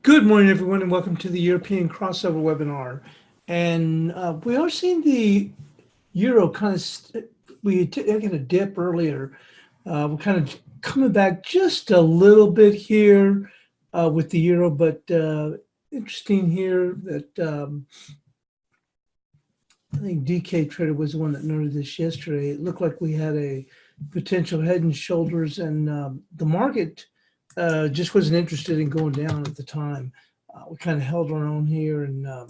Good morning, everyone, and welcome to the European crossover webinar. And we are seeing the euro kind of, we had taken a dip earlier. We're kind of coming back just a little bit here with the euro, but interesting here that I think DK Trader was the one that noted this yesterday. It looked like we had a potential head and shoulders, and the market just wasn't interested in going down at the time. We kind of held our own here, and you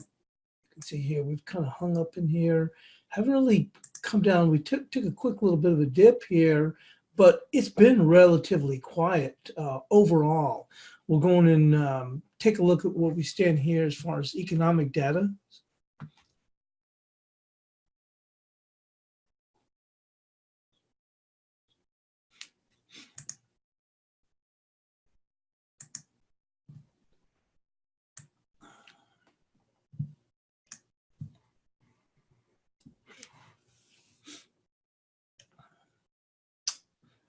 can see here we've kind of hung up in here. Haven't really come down. We took a quick little bit of a dip here, but it's been relatively quiet overall. We'll go in and take a look at where we stand here as far as economic data.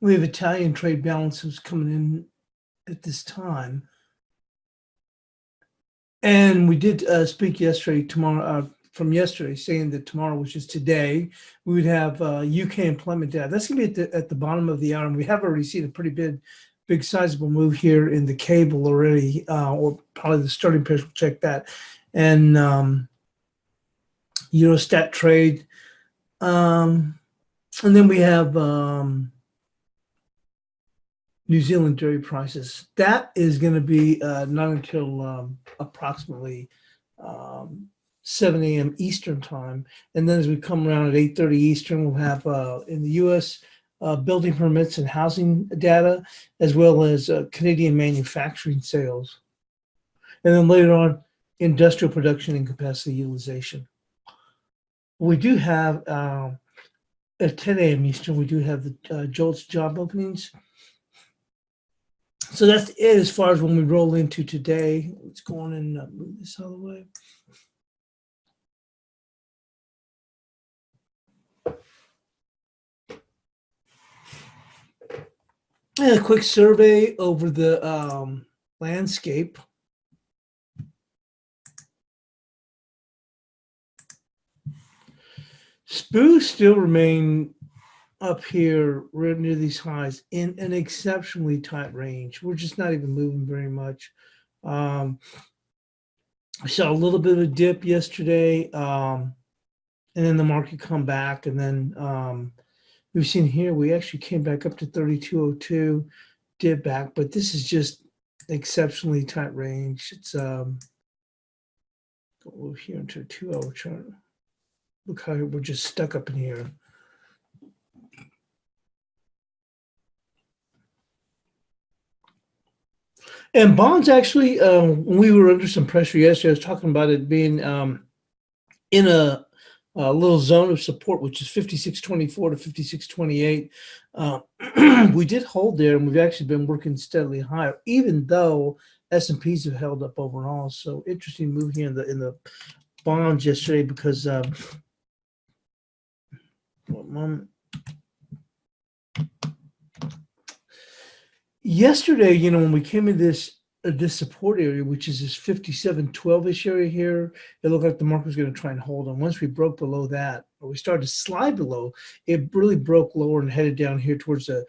We have Italian trade balances coming in at this time. And we did speak yesterday, from yesterday, saying that tomorrow, which is today, we would have UK employment data. That's going to be at the bottom of the hour. And we have already seen a pretty big sizable move here in the cable already, or probably the starting price, we'll check that. And Eurostat trade. And then we have New Zealand dairy prices. That is going to be not until approximately 7 a.m. Eastern time. And then as we come around at 8:30 Eastern, we'll have in the U.S. Building permits and housing data, as well as Canadian manufacturing sales. And then later on, industrial production and capacity utilization. We do have, at 10 a.m. Eastern, we do have the JOLTS job openings. So that's it as far as when we roll into today. Let's go on and move this out of the way. And a quick survey over the landscape. SPOO still remain up here right near these highs in an exceptionally tight range. We're just not even moving very much. I saw a little bit of a dip yesterday, and then the market come back, and then we've seen here we actually came back up to 3202, dip back, but this is just exceptionally tight range. It's go over here into a 2-hour chart. Look how we're just stuck up in here. And bonds actually, we were under some pressure yesterday. I was talking about it being in a little zone of support, which is 56.24 to 56.28. We did hold there, and we've actually been working steadily higher, even though S&Ps have held up overall. So interesting move here in the bonds yesterday because one moment. Yesterday, when we came in this support area, which is this 57.12-ish area here, it looked like the market was going to try and hold on. Once we broke below that, or we started to slide below, it really broke lower and headed down here towards it.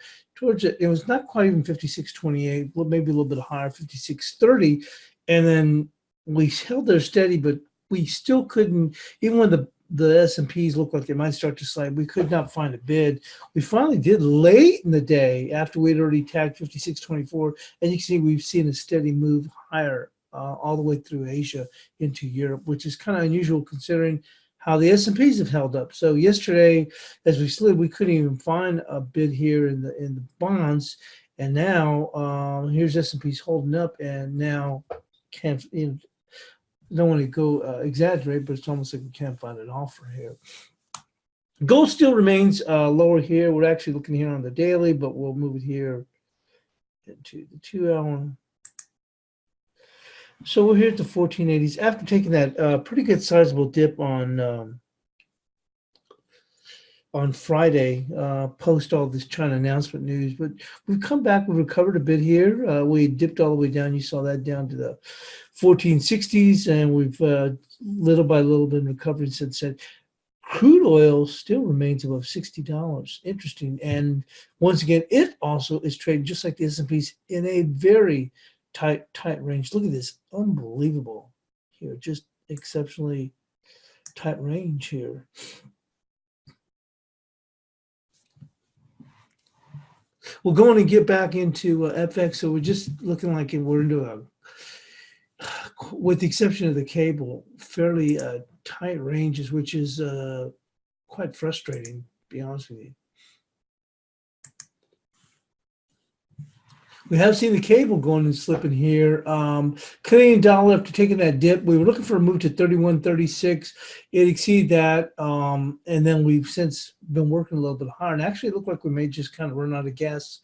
It was not quite even 56.28, maybe a little bit higher, 56.30, and then we held there steady, but we still couldn't, even when the S&Ps looked like they might start to slide, we could not find a bid. We finally did late in the day after we'd already tagged 56.24, and you can see we've seen a steady move higher all the way through Asia into Europe, which is kind of unusual considering how the S&Ps have held up. So yesterday, as we slid, we couldn't even find a bid here in the bonds, and now here's S&Ps holding up, and now can't. Don't want to go exaggerate, but it's almost like we can't find an offer here. Gold still remains lower here. We're actually looking here on the daily, but we'll move it here into the 2-hour. So we're here at the 1480s after taking that pretty good sizable dip on Friday, post all this China announcement news. But we've come back, we've recovered a bit here. We dipped all the way down. You saw that down to the 1460s, and we've little by little been recovering since then. Crude oil still remains above $60. Interesting. And once again, it also is trading just like the S&Ps in a very tight range. Look at this. Unbelievable here. Just exceptionally tight range here. We're going to get back into FX. So we're just looking like we're into a, with the exception of the cable, fairly tight ranges, which is quite frustrating, to be honest with you. We have seen the cable going and slipping here. Canadian dollar, after taking that dip, we were looking for a move to 31.36. It exceeded that, and then we've since been working a little bit higher. And actually, it looked like we may just kind of run out of gas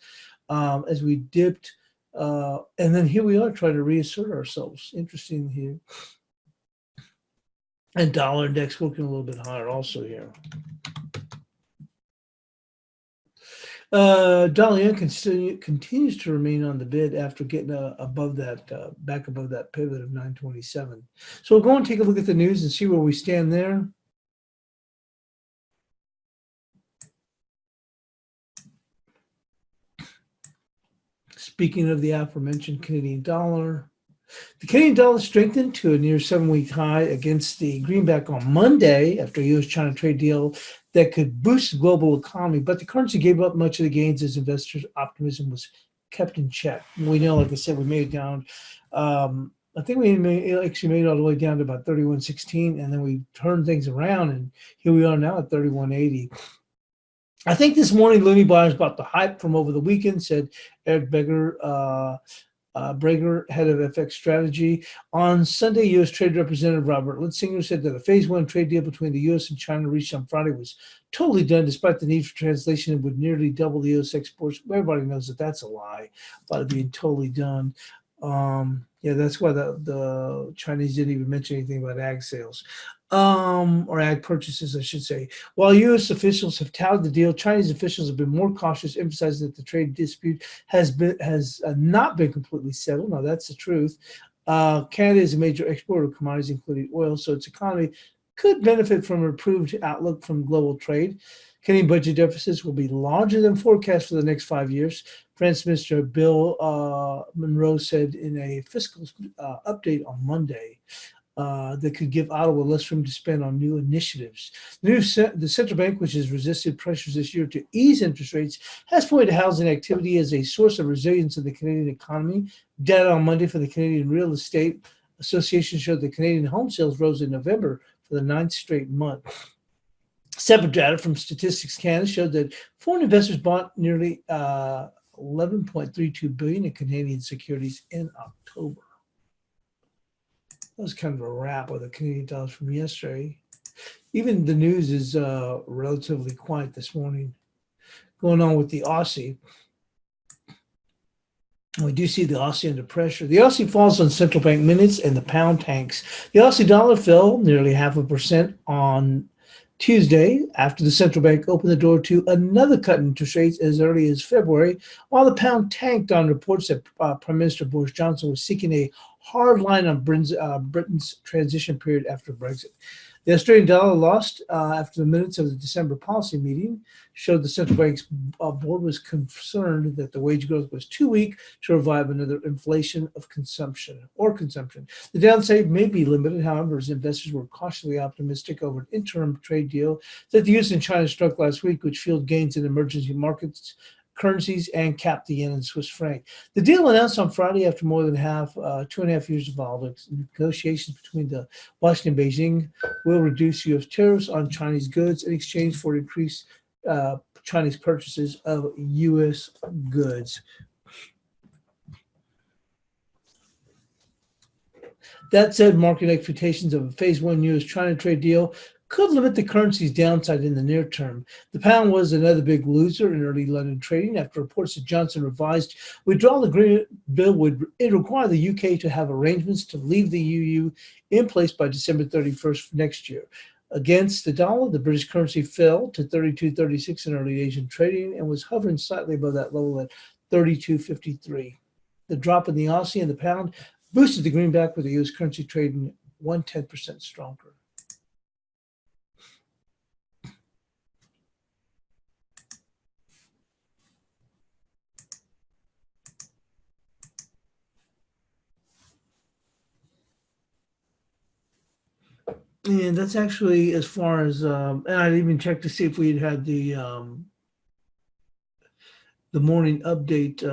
as we dipped. And then here we are trying to reassert ourselves. Interesting here. And dollar index working a little bit higher also here. Dollar yen continues to remain on the bid after getting above that, back above that pivot of 927. So we'll go and take a look at the news and see where we stand there. Speaking of the aforementioned Canadian dollar, the Canadian dollar strengthened to a near 7-week high against the greenback on Monday after a U.S.-China trade deal that could boost the global economy, but the currency gave up much of the gains as investors' optimism was kept in check. We know, like I said, we made it down. I think we actually made it all the way down to about 31.16, and then we turned things around, and here we are now at 31.80. I think this morning, Looney buyers bought the hype from over the weekend, said Eric Brager, head of FX strategy. On Sunday, U.S. Trade Representative Robert Litzinger said that a phase 1 trade deal between the U.S. and China reached on Friday was totally done, despite the need for translation. It would nearly double the U.S. exports. Everybody knows that that's a lie about it being totally done. Yeah, that's why the Chinese didn't even mention anything about ag sales. Or ag purchases, I should say. While U.S. officials have touted the deal, Chinese officials have been more cautious, emphasizing that the trade dispute has not been completely settled. Now, that's the truth. Canada is a major exporter of commodities, including oil, so its economy could benefit from an improved outlook from global trade. Canadian budget deficits will be larger than forecast for the next 5 years. Finance Minister Bill Monroe said in a fiscal update on Monday. That could give Ottawa less room to spend on new initiatives. The central bank, which has resisted pressures this year to ease interest rates, has pointed to housing activity as a source of resilience in the Canadian economy. Data on Monday for the Canadian Real Estate Association showed that Canadian home sales rose in November for the 9th straight month. Separate data from Statistics Canada showed that foreign investors bought nearly $11.32 billion in Canadian securities in October. That was kind of a wrap of the Canadian dollars from yesterday. Even the news is relatively quiet this morning. Going on with the Aussie. We do see the Aussie under pressure. The Aussie falls on central bank minutes and the pound tanks. The Aussie dollar fell nearly 0.5% on Tuesday after the central bank opened the door to another cut in interest rates as early as February, while the pound tanked on reports that Prime Minister Boris Johnson was seeking a hard line on Britain's transition period after Brexit. The Australian dollar lost after the minutes of the December policy meeting showed the central bank's board was concerned that the wage growth was too weak to revive another inflation of consumption. The downside may be limited, however, as investors were cautiously optimistic over an interim trade deal that the U.S. and China struck last week, which fueled gains in emerging markets currencies and capped the yen and Swiss franc. The deal announced on Friday after more than 2.5 years of volatile negotiations between the Washington and Beijing will reduce U.S. tariffs on Chinese goods in exchange for increased Chinese purchases of U.S. goods. That said, market expectations of a phase 1 U.S.-China trade deal could limit the currency's downside in the near term. The pound was another big loser in early London trading after reports that Johnson revised withdrawal agreement bill would require the UK to have arrangements to leave the EU in place by December 31st next year. Against the dollar, the British currency fell to 32.36 in early Asian trading and was hovering slightly above that level at 32.53. The drop in the Aussie and the pound boosted the greenback with the U.S. currency trading 1/10% stronger. And that's actually as far as, and I even checked to see if we had the morning update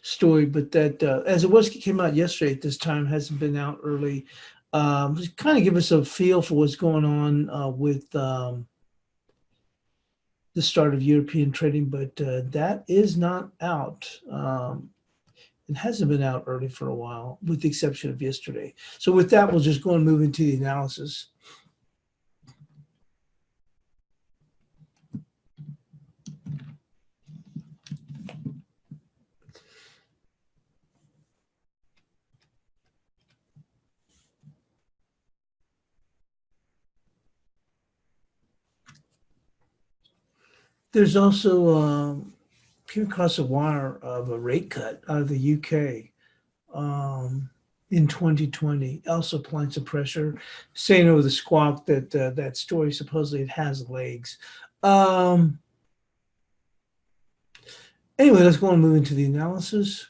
story, but that as it was came out yesterday at this time, hasn't been out early. Just kind of give us a feel for what's going on with the start of European trading, but that is not out. It hasn't been out early for a while, with the exception of yesterday. So with that, we'll just go and move into the analysis. There's also came across a wire of a rate cut out of the UK in 2020, also applying some pressure, saying over the squawk that that story supposedly it has legs. Um, anyway, let's go and move into the analysis.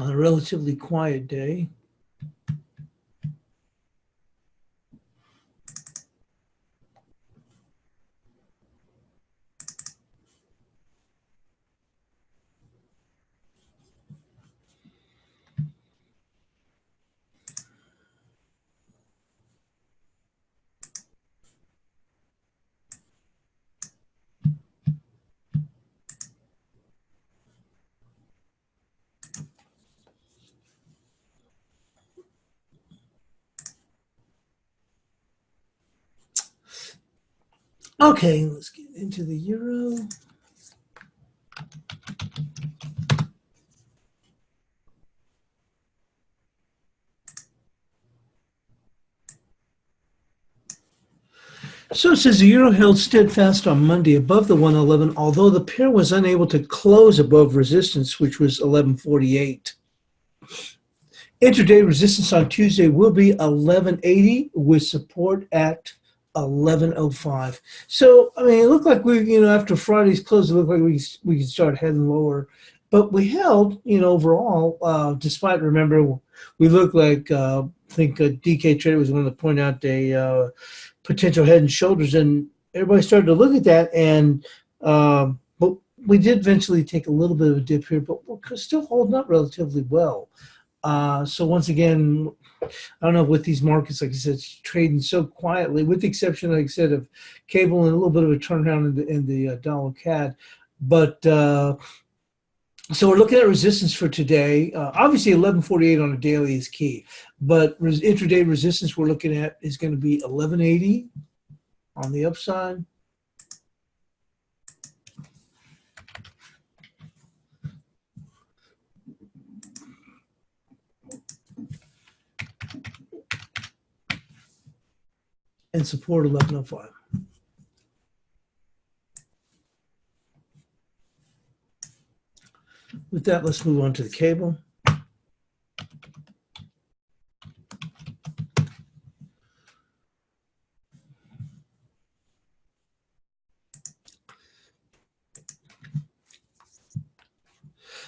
On a relatively quiet day. Okay, let's get into the euro. So it says the euro held steadfast on Monday above the 111, although the pair was unable to close above resistance, which was 1148. Intraday resistance on Tuesday will be 1180 with support at 1105. So, I mean, it looked like we, after Friday's close, it looked like we could start heading lower. But we held, overall, despite, remember, we looked like, I think DK Trader was one to point out a potential head and shoulders, and everybody started to look at that. And but we did eventually take a little bit of a dip here, but we're still holding up relatively well. So once again, I don't know, with these markets, like I said, it's trading so quietly, with the exception, like I said, of cable and a little bit of a turnaround in the dollar CAD. But so we're looking at resistance for today. Obviously, 1148 on a daily is key, but intraday resistance we're looking at is going to be 1180 on the upside. And support 1105. With that, let's move on to the cable.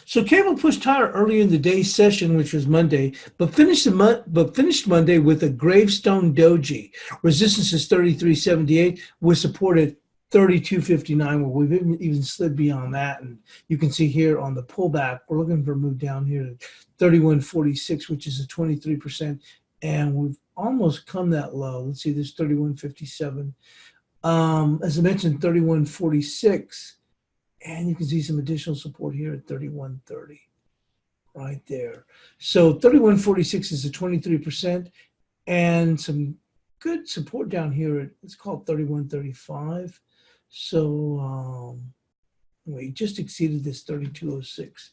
So cable pushed higher earlier in the day's session, which was Monday, but finished Monday with a gravestone doji. Resistance is 33.78 with support at 32.59, where we've even slid beyond that. And you can see here on the pullback, we're looking for a move down here to 31.46, which is a 23%. And we've almost come that low. Let's see, this 31.57. As I mentioned, 31.46. And you can see some additional support here at 31.30 right there. So 31.46 is a 23% and some good support down here at, it's called 31.35. So we just exceeded this 32.06.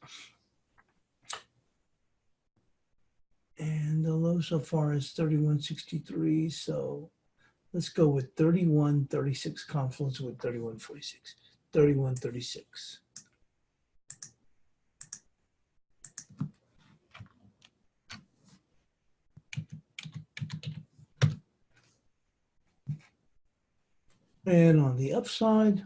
And the low so far is 31.63. So let's go with 31.36 confluence with 31.46. 31.36. And on the upside,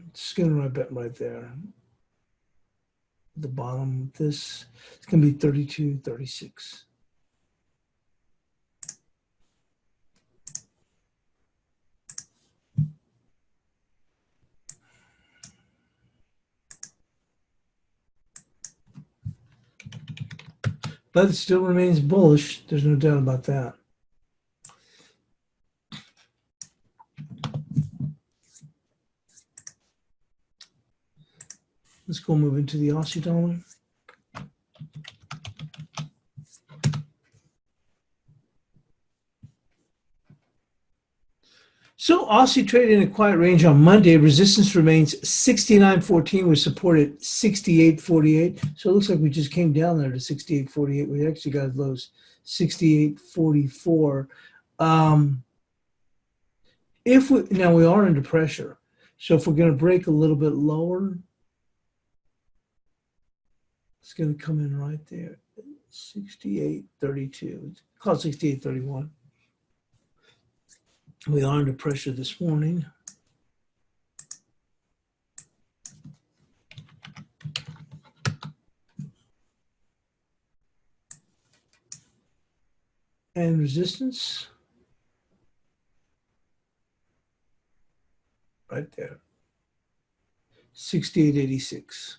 it's going to bet right there. The bottom of this, it's going to be 32.36. But it still remains bullish. There's no doubt about that. Let's go move into the Aussie dollar. So Aussie traded in a quiet range on Monday. Resistance remains 69.14 with support at 68.48. So it looks like we just came down there to 68.48. We actually got as low as 68.44. Now we are under pressure. So if we're going to break a little bit lower, it's going to come in right there. 68.32. Call it 68.31. We are under pressure this morning. And resistance right there. 68.86.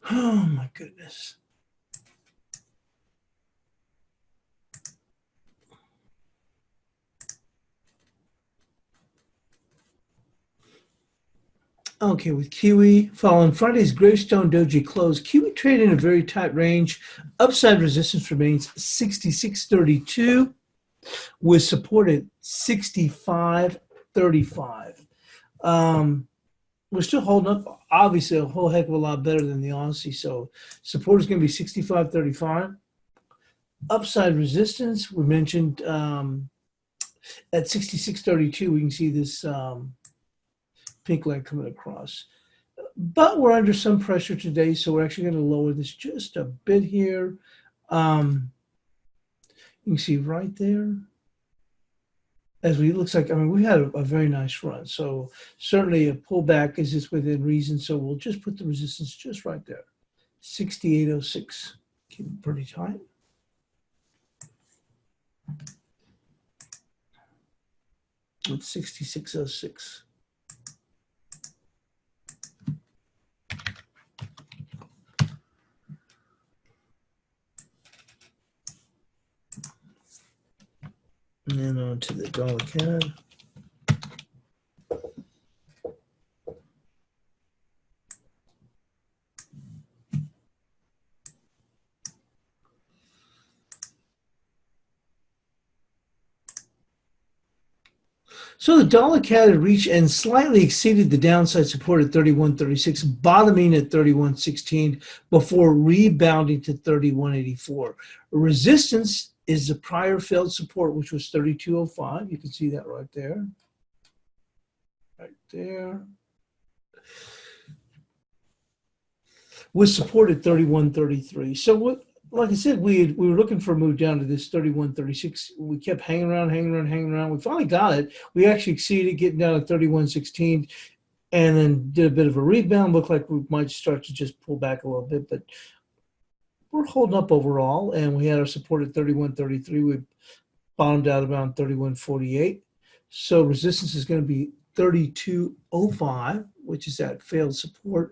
Oh my goodness. Okay, with Kiwi following Friday's Gravestone Doji close, Kiwi traded in a very tight range. Upside resistance remains 66.32 with support at 65.35. We're still holding up, obviously, a whole heck of a lot better than the Aussie. So support is going to be 65.35. Upside resistance, we mentioned at 66.32, we can see this pink line coming across. But we're under some pressure today, so we're actually going to lower this just a bit here. You can see right there. As we looks like, I mean, we had a very nice run. So certainly a pullback is just within reason. So we'll just put the resistance just right there. 68.06. Keep it pretty tight. It's 66.06. And then on to the dollar CAD. So the dollar CAD had reached and slightly exceeded the downside support at 31.36, bottoming at 31.16 before rebounding to 31.84. Resistance is the prior failed support, which was 32.05. You can see that right there. Right there. Was support at 31.33. So what? Like I said, we were looking for a move down to this 31.36. We kept hanging around. We finally got it. We actually exceeded, getting down to 31.16, and then did a bit of a rebound. Looked like we might start to just pull back a little bit, but we're holding up overall. And we had our support at 31.33. We bottomed out around 31.48. So resistance is going to be 32.05, which is that failed support.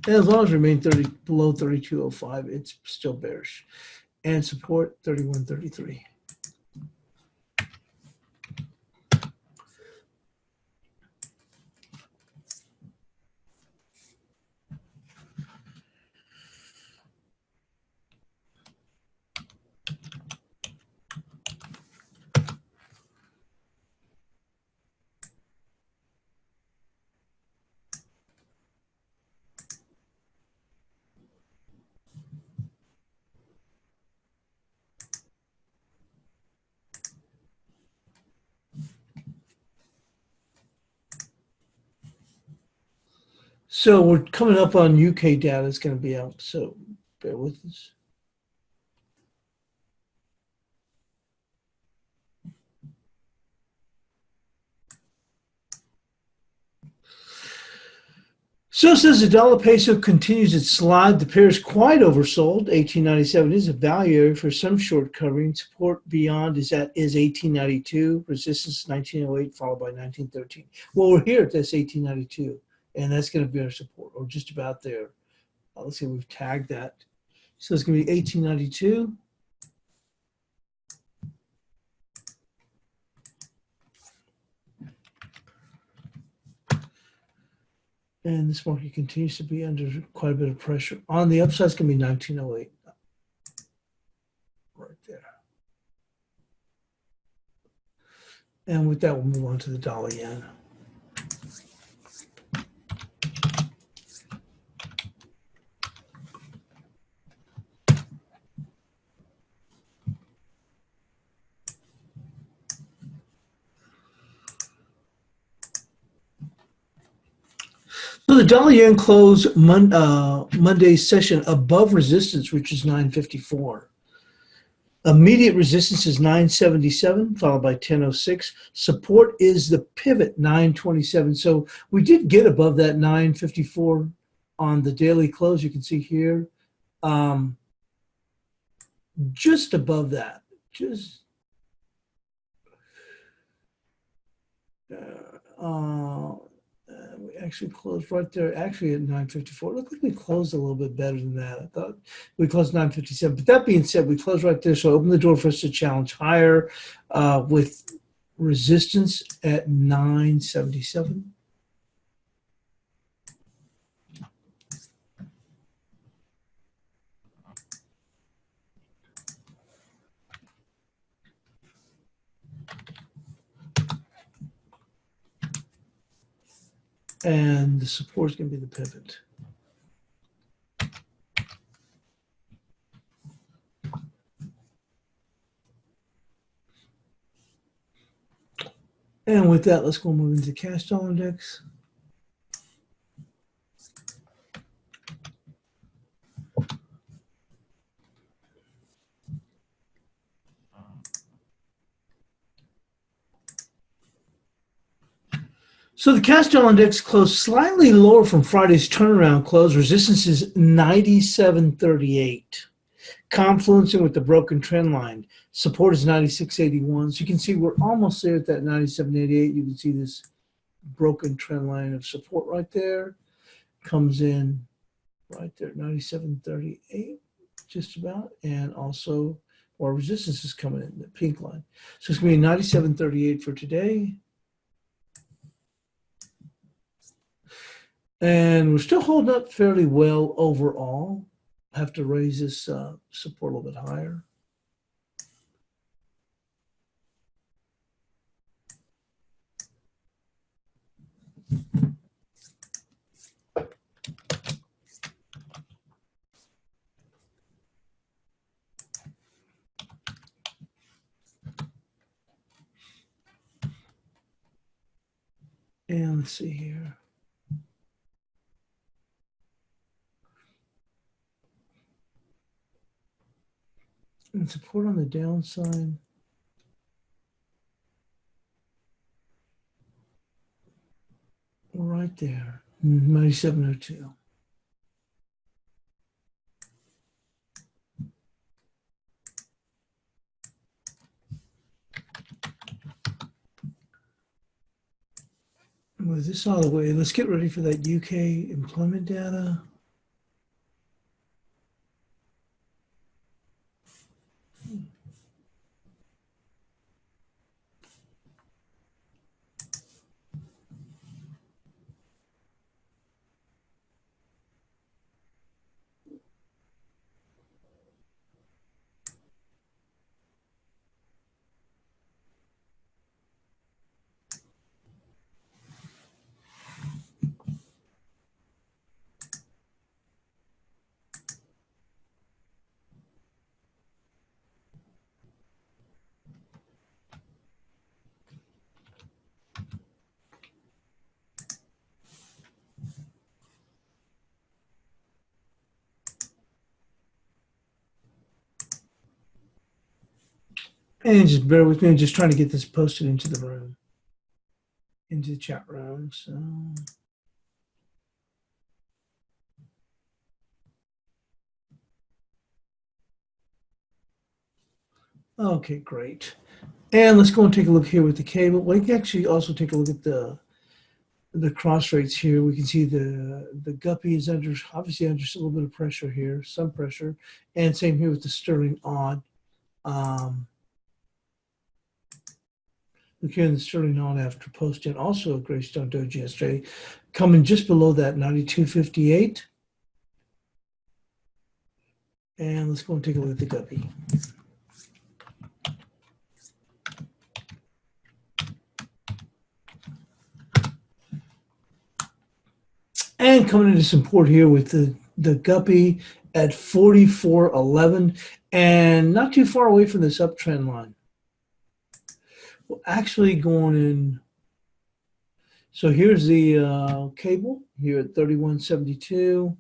And as long as we remain below 32.05, it's still bearish. And support 31.33. So we're coming up on UK data. It's going to be out, so bear with us. So it says the dollar peso continues its slide. The pair is quite oversold. 1897 is a value area for some short covering. Support beyond is 1892. Resistance 1908, followed by 1913. Well, we're here at this 1892, and that's going to be our support, or just about there. Let's see, we've tagged that. So it's going to be 1892. And this market continues to be under quite a bit of pressure. On the upside, it's going to be 1908. Right there. And with that, we'll move on to the dollar yen. So the dollar yen closed Monday's session above resistance, which is 954. Immediate resistance is 977, followed by 1006. Support is the pivot, 927. So we did get above that 954 on the daily close. You can see here, just above that, just we actually closed right there, actually at 954. It looked like we closed a little bit better than that. I thought we closed 957. But that being said, we closed right there, so open the door for us to challenge higher with resistance at 977. And the support is going to be the pivot. And with that, let's go move into cash dollar index. So the cash dollar index closed slightly lower from Friday's turnaround close. Resistance is 97.38. Confluencing with the broken trend line. Support is 96.81. So you can see we're almost there at that 97.88. You can see this broken trend line of support right there. Comes in right there, 97.38, just about. And also our resistance is coming in, the pink line. So it's going to be 97.38 for today. And we're still holding up fairly well overall. Have to raise this support a little bit higher. And let's see here. And support on the downside. Right there, 97.02. Move this all the way. Let's get ready for that UK employment data. And just bear with me. I'm just trying to get this posted into the room, into the chat room. So, okay, great. And let's go and take a look here with the cable. We can actually also take a look at the cross rates here. We can see the guppy is under, obviously under a little bit of pressure here, some pressure, and same here with the sterling odd. Look here in the sterling odd after posting also a Greystone Doji yesterday, coming just below that 92.58. And let's go and take a look at the guppy. And coming into support here with the guppy at 44.11 and not too far away from this uptrend line. Well, actually going in. So here's the cable here at 31.72.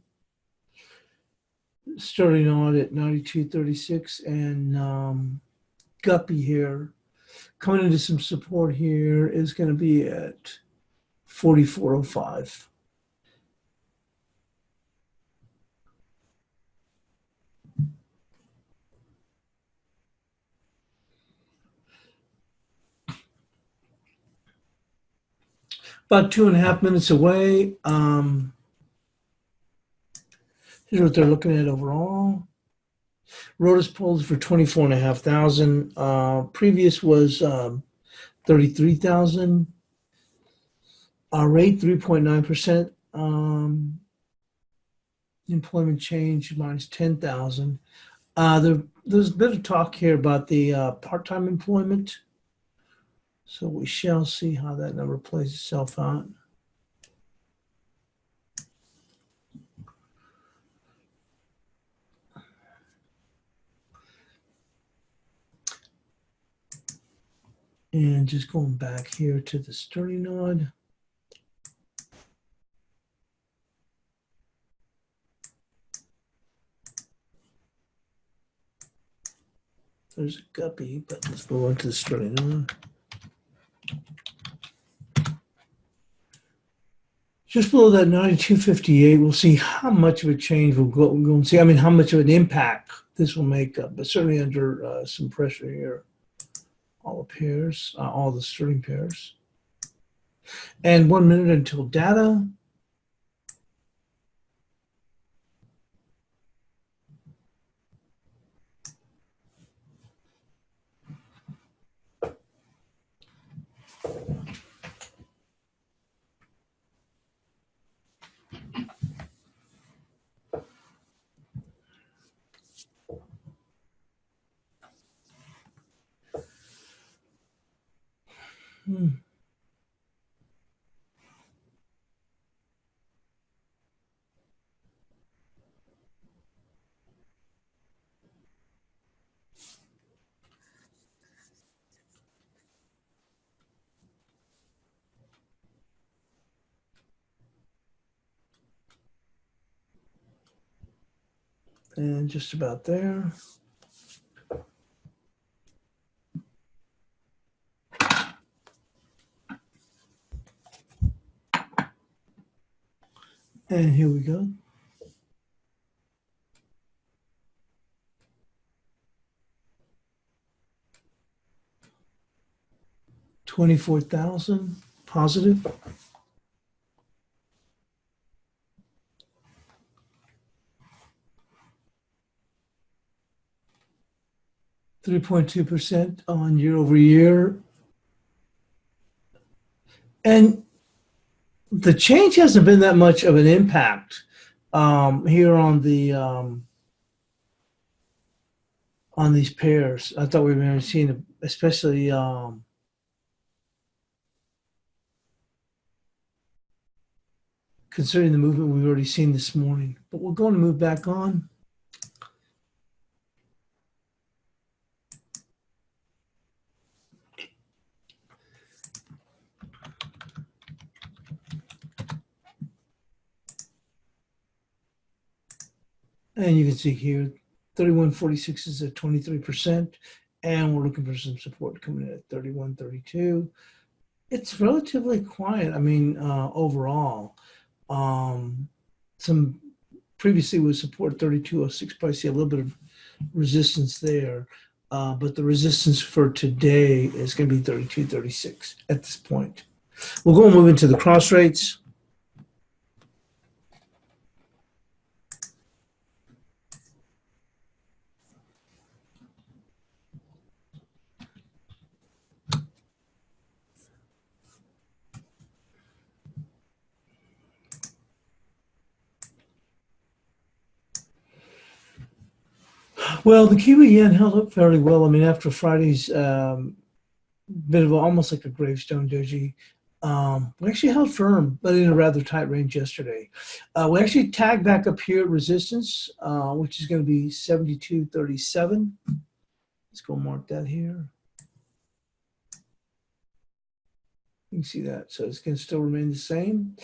Starting on at 92.36 and guppy here. Coming into some support here is going to be at 44.05. About 2.5 minutes away. Here's what they're looking at overall. Rotus polls for 24,500. Previous was 33,000. Our rate 3.9%. Employment change minus 10,000. There's a bit of talk here about the part-time employment. So we shall see how that number plays itself out. And just going back here to the sterling node. There's a guppy, but let's go on to the sterling node. Just below that 92.58, we'll see how much of a change we'll go and see. I mean, how much of an impact this will make up, but certainly under some pressure here. All the pairs, all the sterling pairs. And 1 minute until data. And just about there. And here we go. $24,000 positive. (3.2% on year over year). And the change hasn't been that much of an impact here on these pairs. I thought we were seeing, especially considering the movement we've already seen this morning. But we're going to move back on. And you can see here, 31.46 is at 23%. And we're looking for some support coming in at 31.32. It's relatively quiet. I mean, overall, some previously was support 32.06. Probably see a little bit of resistance there, but the resistance for today is going to be 32.36 at this point. We'll go and move into the cross rates. Well, the Kiwi yen held up fairly well. I mean, after Friday's bit of almost like a gravestone doji, we actually held firm, but in a rather tight range yesterday. We actually tagged back up here at resistance, which is going to be 72.37. Let's go mark that here. You can see that. So it's going to still remain the same.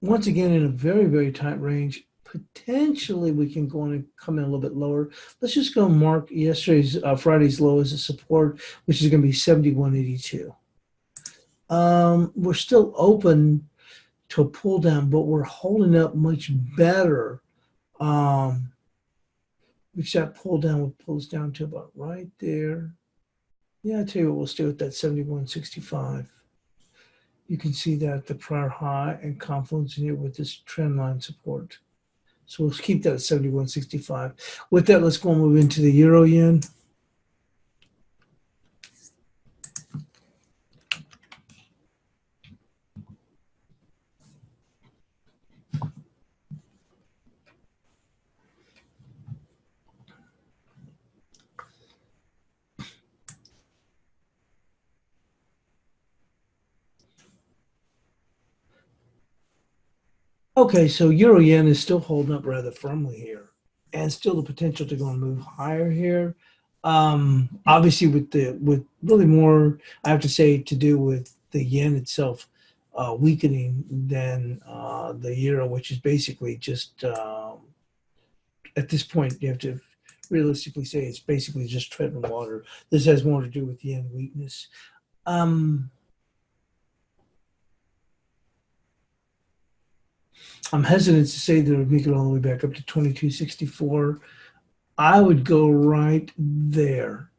Once again, in a very, very tight range. Potentially, we can go on and come in a little bit lower. Let's just go mark yesterday's Friday's low as a support, which is going to be 71.82. We're still open to a pull down, but we're holding up much better. Which that pull down would pull us down to about right there. Yeah, I tell you what, we'll stay with that 71.65. You can see that the prior high and confluence in here with this trend line support. So we'll keep that at 71.65. With that, let's go and move into the euro yen. Okay, so euro yen is still holding up rather firmly here, and still the potential to go and move higher here. Obviously, with really more, I have to say, to do with the yen itself weakening than the euro, which is basically just at this point you have to realistically say it's basically just treading water. This has more to do with yen weakness. I'm hesitant to say that it would make it all the way back up to 22.64. I would go right there,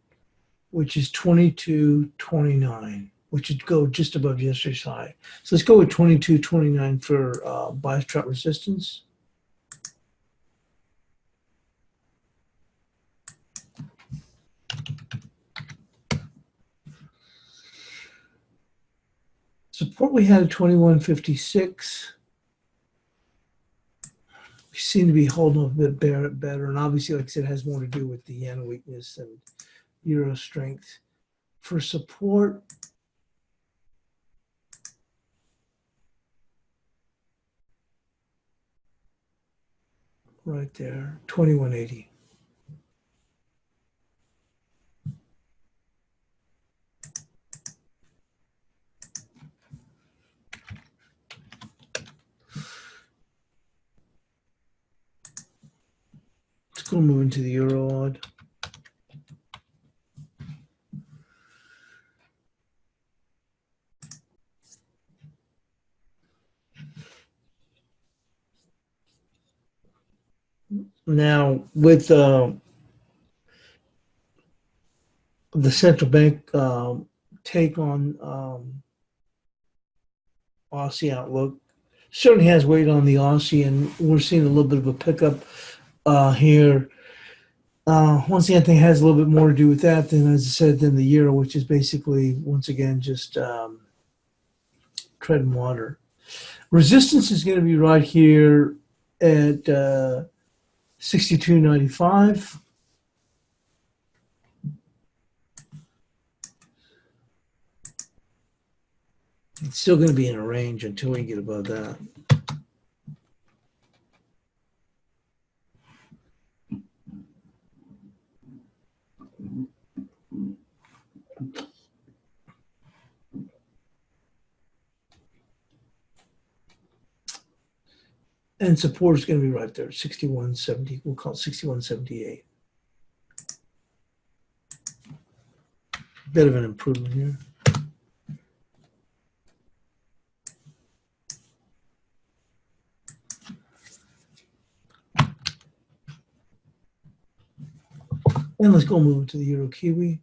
which is 22.29, which would go just above yesterday's high. So let's go with 22.29 for bias chart resistance. Support we had at 21.56. We seem to be holding a bit better, and obviously, like I said, it has more to do with the yen weakness and euro strength. For support, right there, 21.80. Let's go move into the euro odd. Now, with the central bank take on Aussie outlook, certainly has weight on the Aussie, and we're seeing a little bit of a pickup here. Once again, I think it has a little bit more to do with that than, as I said, than the euro, which is basically, once again, just treading water. Resistance is going to be right here at 62.95. It's still going to be in a range until we get above that. And support is going to be right there, 61.70. We'll call it 61.78. bit of an improvement here. And let's go move to the Euro Kiwi.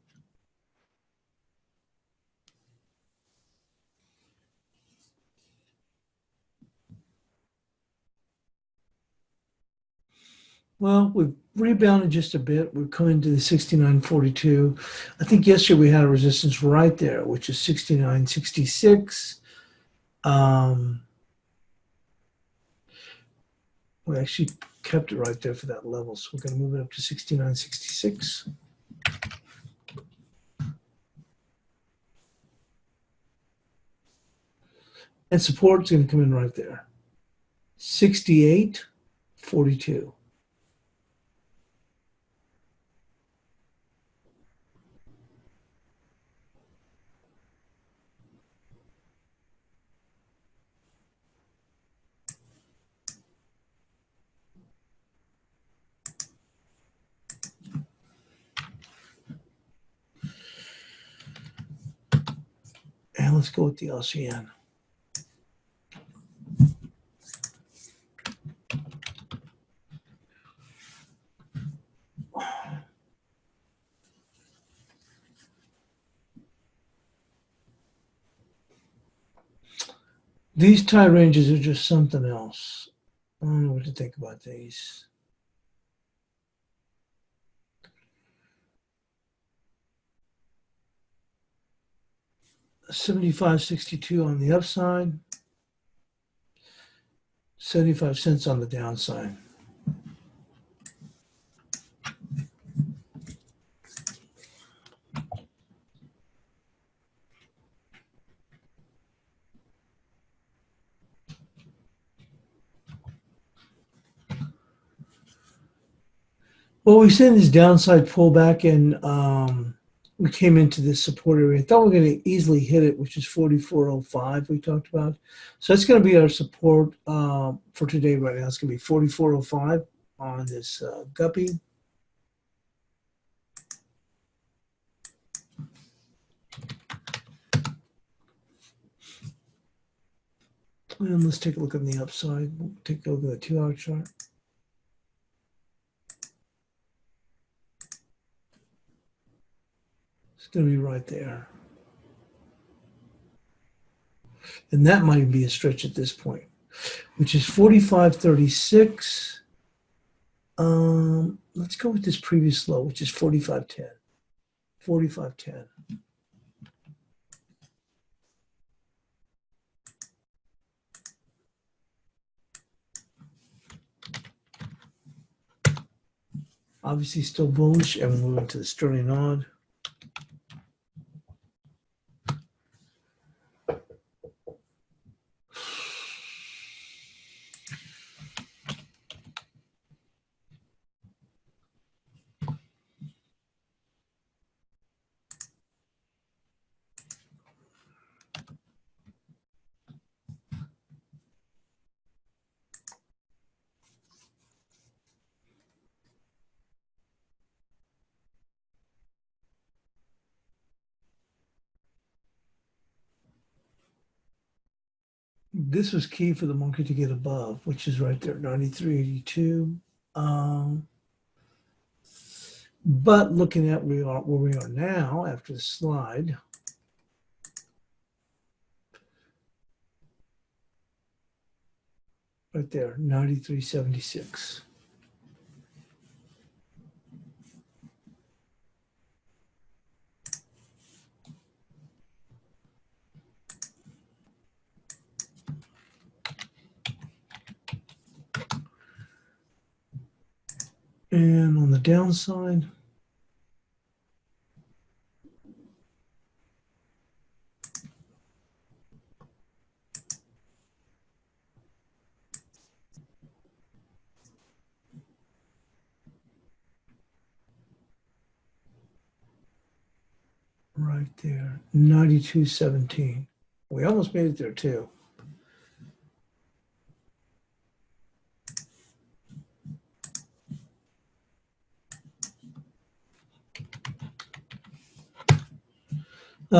Well, we've rebounded just a bit. We're coming to the 69.42. I think yesterday we had a resistance right there, which is 69.66. We actually kept it right there for that level. So we're going to move it up to 69.66. And support's going to come in right there. 68.42. And let's go with the LCN. These tie ranges are just something else. I don't know what to think about these. $75.62 on the upside, 75 cents on the downside. Well, we've seen this downside pullback, and we came into this support area. I thought we were going to easily hit it, which is 44.05 we talked about. So that's going to be our support for today right now. It's going to be 44.05 on this guppy. And let's take a look on the upside. We'll take a look at the 2-hour chart. It's going to be right there. And that might be a stretch at this point, which is 45.36. Let's go with this previous low, which is 45.10. 45.10. Obviously still bullish, and we're moving to the sterling odd. This was key for the market to get above, which is right there, 93.82. But looking at where we are now after the slide, right there, 93.76. And on the downside, right there, 92.17. We almost made it there too.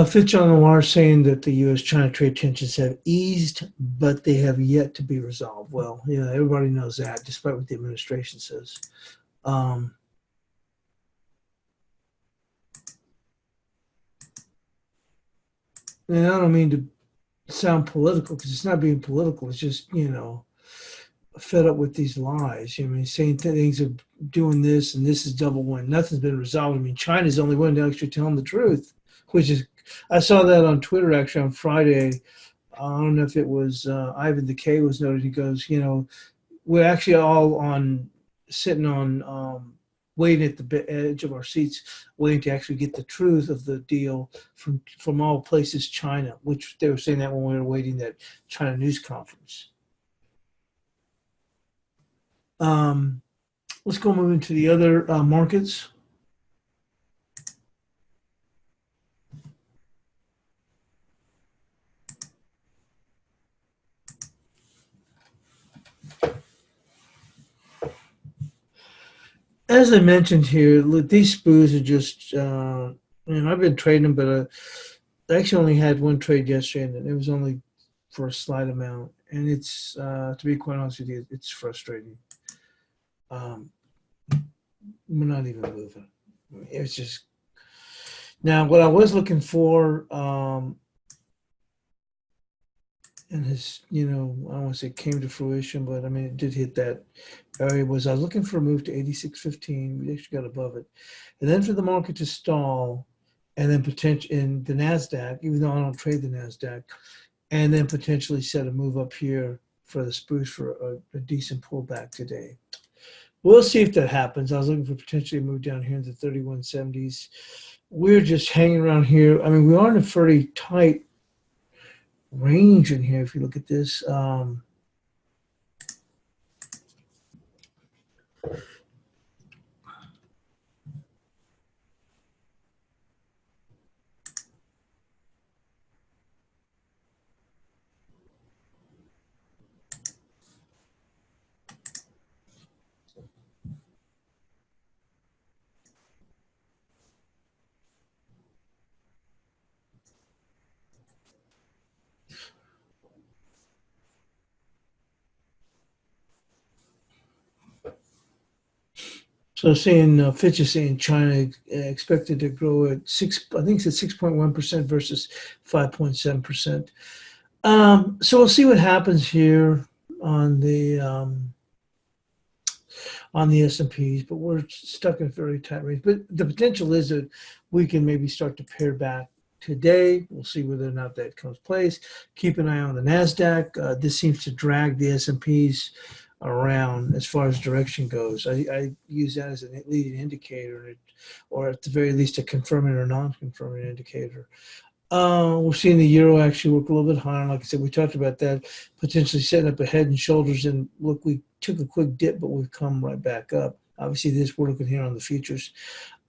Fitch on the wire saying that the U.S.-China trade tensions have eased, but they have yet to be resolved. Well, yeah, everybody knows that, despite what the administration says. Um, and I don't mean to sound political because it's not being political. It's just, fed up with these lies. I mean, saying things of doing this and this is double win. Nothing's been resolved. I mean, China's the only one to actually tell them the truth, which is, I saw that on Twitter actually on Friday. I don't know if it was Ivan the K was noted. He goes, we're actually all sitting on waiting at the edge of our seats, waiting to actually get the truth of the deal from all places China, which they were saying that when we were waiting that China news conference. Let's go move into the other markets. As I mentioned here, these SPUs are just, I've been trading them, but I actually only had one trade yesterday, and it was only for a slight amount. And it's, to be quite honest with you, it's frustrating. We're not even moving. It's just, now what I was looking for, and his, I don't want to say came to fruition, but I mean, it did hit that area. I was looking for a move to 86.15. We actually got above it. And then for the market to stall, and then potential in the NASDAQ, even though I don't trade the NASDAQ, and then potentially set a move up here for the spruce for a decent pullback today. We'll see if that happens. I was looking for potentially a move down here into 3170s. We're just hanging around here. I mean, we are in a pretty tight range in here if you look at this. So saying Fitch is saying China expected to grow at I think it's at 6.1% versus 5.7%. So we'll see what happens here on the S&Ps, but we're stuck in a very tight range. But the potential is that we can maybe start to pare back today. We'll see whether or not that comes place. Keep an eye on the NASDAQ. This seems to drag the S&Ps around as far as direction goes. I use that as a leading indicator, or at the very least a confirming or non-confirming indicator. We're seeing the euro actually work a little bit higher. Like I said, we talked about that, potentially setting up a head and shoulders. And look, we took a quick dip, but we've come right back up. Obviously, this we're looking here on the futures.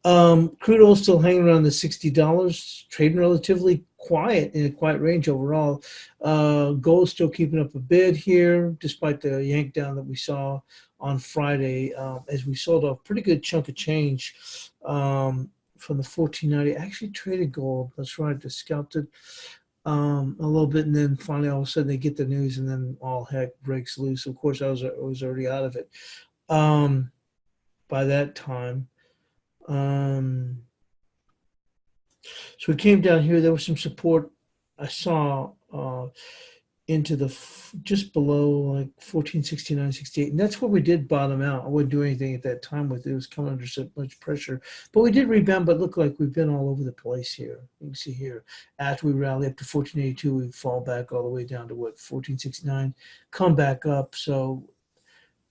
Crude oil still hanging around the $60, trading relatively quiet in a quiet range overall. Gold still keeping up a bid here, despite the yank down that we saw on Friday, as we sold off a pretty good chunk of change from the 1490. Actually traded gold. That's right, I scalped it a little bit, and then finally all of a sudden they get the news, and then all heck breaks loose. Of course, I was already out of it by that time. So we came down here. There was some support I saw into the just below like 1469.68, and that's where we did bottom out. I wouldn't do anything at that time with it. It was coming under so much pressure, but we did rebound. But look like we've been all over the place here. You can see here after we rally up to 1482, we fall back all the way down to what 1469, come back up. So.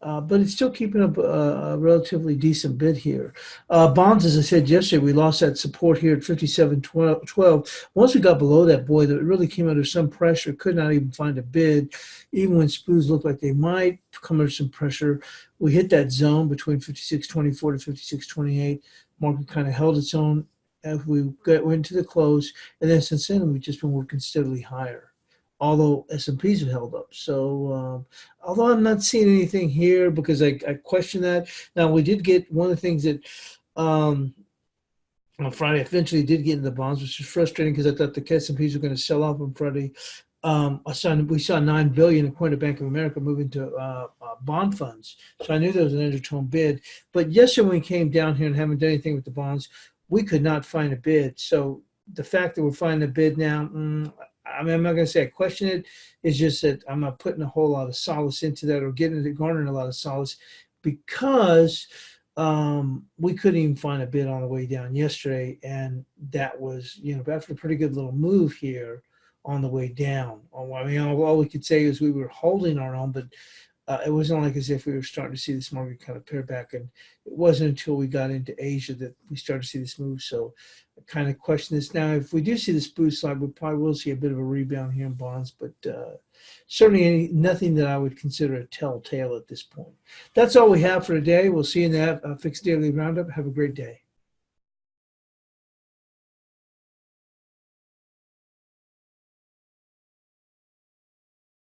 But it's still keeping up a relatively decent bid here. Bonds, as I said yesterday, we lost that support here at 57.12. Once we got below that, boy, that really came under some pressure. Could not even find a bid, even when SPUs looked like they might come under some pressure. We hit that zone between 56.24 to 56.28. Market kind of held its own as we went to the close, and then since then we've just been working steadily higher, although S&Ps have held up. So although I'm not seeing anything here because I question that. Now, we did get one of the things that I on Friday. Eventually did get into the bonds, which is frustrating because I thought the S&Ps were going to sell off on Friday. We saw $9 billion according to Bank of America moving to bond funds. So I knew there was an undertone bid. But yesterday when we came down here and haven't done anything with the bonds, we could not find a bid. So the fact that we're finding a bid now, I mean, I'm not going to say I question it. It's just that I'm not putting a whole lot of solace into that or garnering a lot of solace because we couldn't even find a bid on the way down yesterday. And that was, after a pretty good little move here on the way down. I mean, all we could say is we were holding our own, but it wasn't like as if we were starting to see this market kind of pare back. And it wasn't until we got into Asia that we started to see this move. So I kind of question this. Now, if we do see this boost slide, we probably will see a bit of a rebound here in bonds, but certainly nothing that I would consider a telltale at this point. That's all we have for today. We'll see you in that fixed daily roundup. Have a great day.